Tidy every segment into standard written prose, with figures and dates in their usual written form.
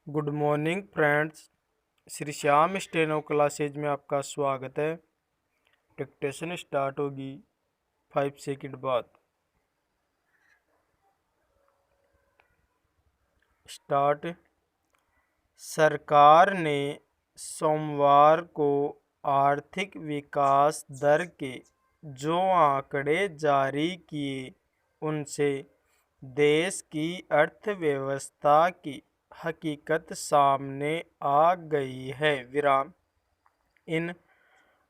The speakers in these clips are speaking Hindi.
Good morning friends. Shri Shyam steno classes में आपका स्वागत है। डिक्टेशन स्टार्ट होगी 5 सेकंड बाद। स्टार्ट। सरकार ने सोमवार को आर्थिक विकास दर के जो आंकड़े जारी किए उनसे देश की अर्थव्यवस्था की हकीकत सामने आ गई है। इन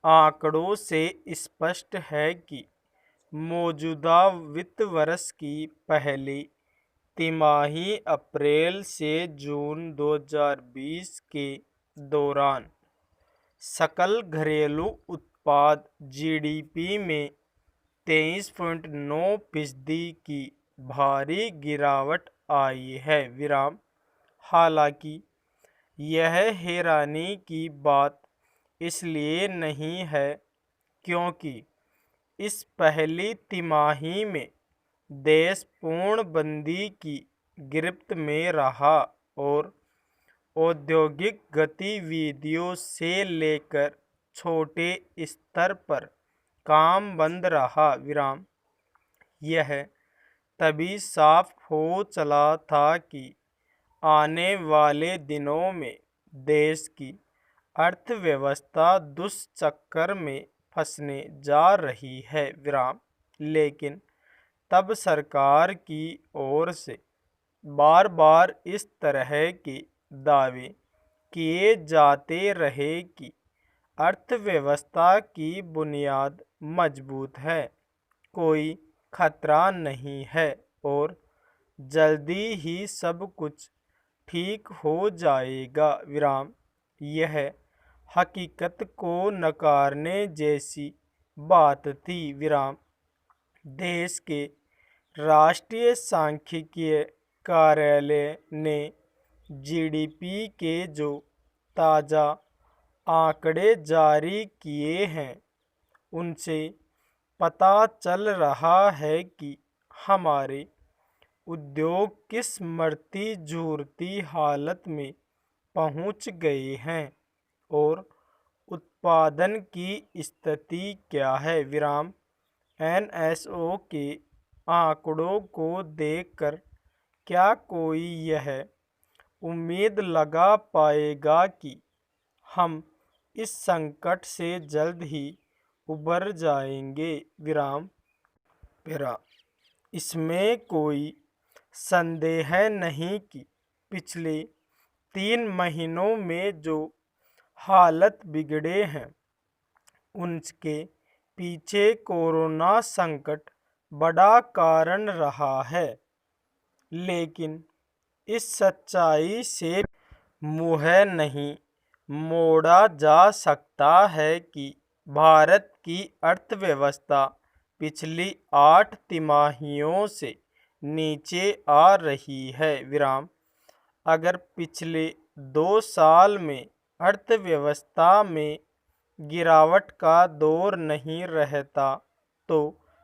आंकड़ों से स्पष्ट है कि मौजूदा वित्त वर्ष की पहली तिमाही अप्रैल से जून 2020 के दौरान सकल घरेलू उत्पाद जीडीपी में 23.9% की भारी गिरावट आई है। हालांकि यह हैरानी की बात इसलिए नहीं है क्योंकि इस पहली तिमाही में देश पूर्णबंदी की गिरफ्त में रहा और औद्योगिक गतिविधियों से लेकर छोटे स्तर पर काम बंद रहा। यह तभी साफ हो चला था कि आने वाले दिनों में देश की अर्थव्यवस्था दुष्चक्र में फंसने जा रही है। लेकिन तब सरकार की ओर से बार बार इस तरह के दावे किए जाते रहे कि अर्थव्यवस्था की बुनियाद मजबूत है, कोई खतरा नहीं है और जल्दी ही सब कुछ ठीक हो जाएगा। यह हकीकत को नकारने जैसी बात थी। देश के राष्ट्रीय सांख्यिकीय कार्यालय ने जीडीपी के जो ताज़ा आंकड़े जारी किए हैं उनसे पता चल रहा है कि हमारे उद्योग किस मरती झूरती हालत में पहुंच गए हैं और उत्पादन की स्थिति क्या है। एनएसओ के आंकड़ों को देखकर क्या कोई यह उम्मीद लगा पाएगा कि हम इस संकट से जल्द ही उबर जाएंगे। इसमें कोई संदेह नहीं कि पिछले 3 महीनों में जो हालत बिगड़े हैं उनके पीछे कोरोना संकट बड़ा कारण रहा है। लेकिन इस सच्चाई से मुंह नहीं मोड़ा जा सकता है कि भारत की अर्थव्यवस्था पिछली 8 तिमाहियों से नीचे आ रही है। अगर पिछले 2 साल में अर्थव्यवस्था में गिरावट का दौर नहीं रहता तो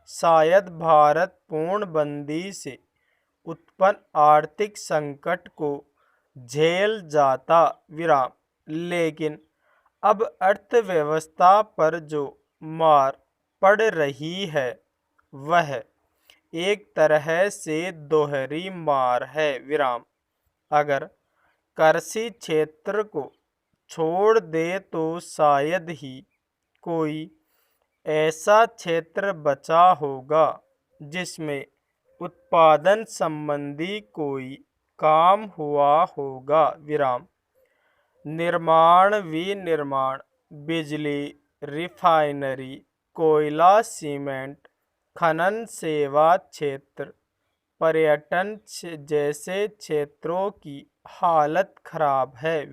शायद भारत पूर्णबंदी से उत्पन्न आर्थिक संकट को झेल जाता। लेकिन अब अर्थव्यवस्था पर जो मार पड़ रही है वह एक तरह से दोहरी मार है। अगर कृषि क्षेत्र को छोड़ दे तो शायद ही कोई ऐसा क्षेत्र बचा होगा जिसमें उत्पादन संबंधी कोई काम हुआ होगा। निर्माण विनिर्माण, बिजली, रिफाइनरी, कोयला, सीमेंट, खनन सेवा क्षेत्र, पर्यटन जैसे क्षेत्रों की हालत खराब है।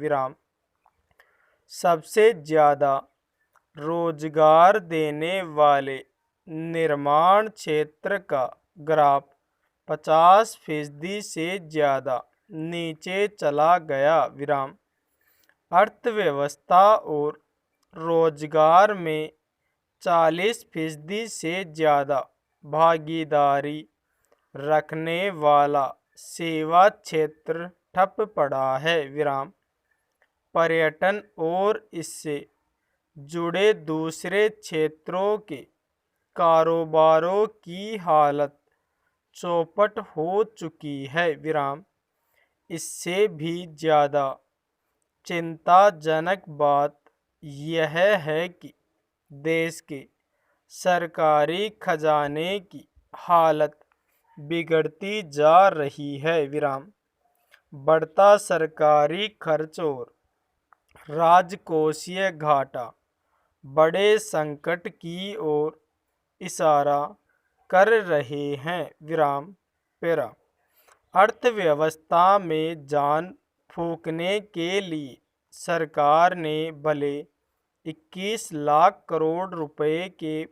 सबसे ज़्यादा रोजगार देने वाले निर्माण क्षेत्र का ग्राफ 50% से ज़्यादा नीचे चला गया। अर्थव्यवस्था और रोजगार में 40% से ज़्यादा भागीदारी रखने वाला सेवा क्षेत्र ठप पड़ा है। विराम। पर्यटन और इससे जुड़े दूसरे क्षेत्रों के कारोबारों की हालत चौपट हो चुकी है। विराम। इससे भी ज़्यादा चिंताजनक बात यह है कि देश के सरकारी खजाने की हालत बिगड़ती जा रही है। विराम। बढ़ता सरकारी खर्च और राजकोषीय घाटा बड़े संकट की ओर इशारा कर रहे हैं। विराम। पेरा। अर्थव्यवस्था में जान फूंकने के लिए सरकार ने भले 21 लाख करोड़ रुपए के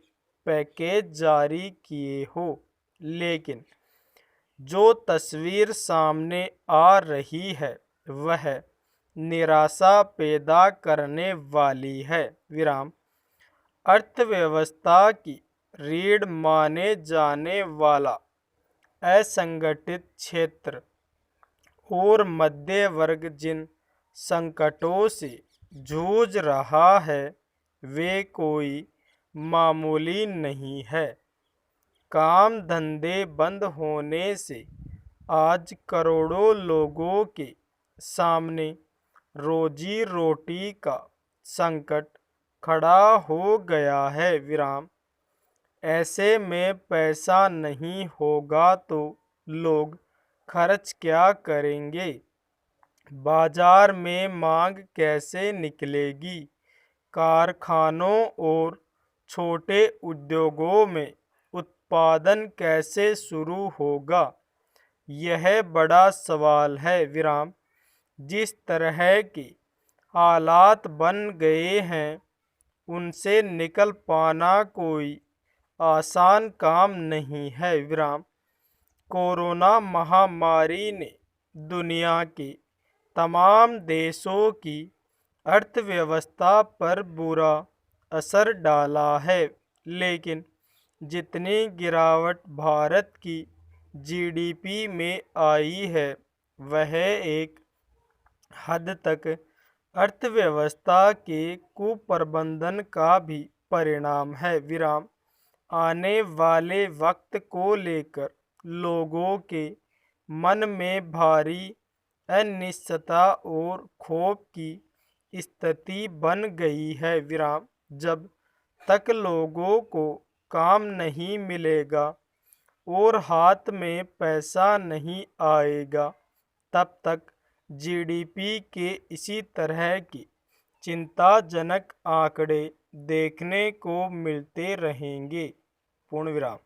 पैकेज जारी किए हो, लेकिन जो तस्वीर सामने आ रही है वह निराशा पैदा करने वाली है। विराम। अर्थव्यवस्था की रीढ़ माने जाने वाला असंगठित क्षेत्र और मध्य वर्ग जिन संकटों से जूझ रहा है वे कोई मामूली नहीं है। काम धंधे बंद होने से आज करोड़ों लोगों के सामने रोजी रोटी का संकट खड़ा हो गया है। विराम। ऐसे में पैसा नहीं होगा तो लोग खर्च क्या करेंगे? बाजार में मांग कैसे निकलेगी? कारखानों और छोटे उद्योगों में उत्पादन कैसे शुरू होगा? यह बड़ा सवाल है। विराम। जिस तरह के हालात बन गए हैं उनसे निकल पाना कोई आसान काम नहीं है। विराम। कोरोना महामारी ने दुनिया के तमाम देशों की अर्थव्यवस्था पर बुरा असर डाला है, लेकिन जितनी गिरावट भारत की जीडीपी में आई है वह एक हद तक अर्थव्यवस्था के कुप्रबंधन का भी परिणाम है। विराम। आने वाले वक्त को लेकर लोगों के मन में भारी अनिश्चितता और खौफ की स्थिति बन गई है। विराम। जब तक लोगों को काम नहीं मिलेगा और हाथ में पैसा नहीं आएगा तब तक जीडीपी के इसी तरह की चिंताजनक आंकड़े देखने को मिलते रहेंगे। पूर्ण विराम।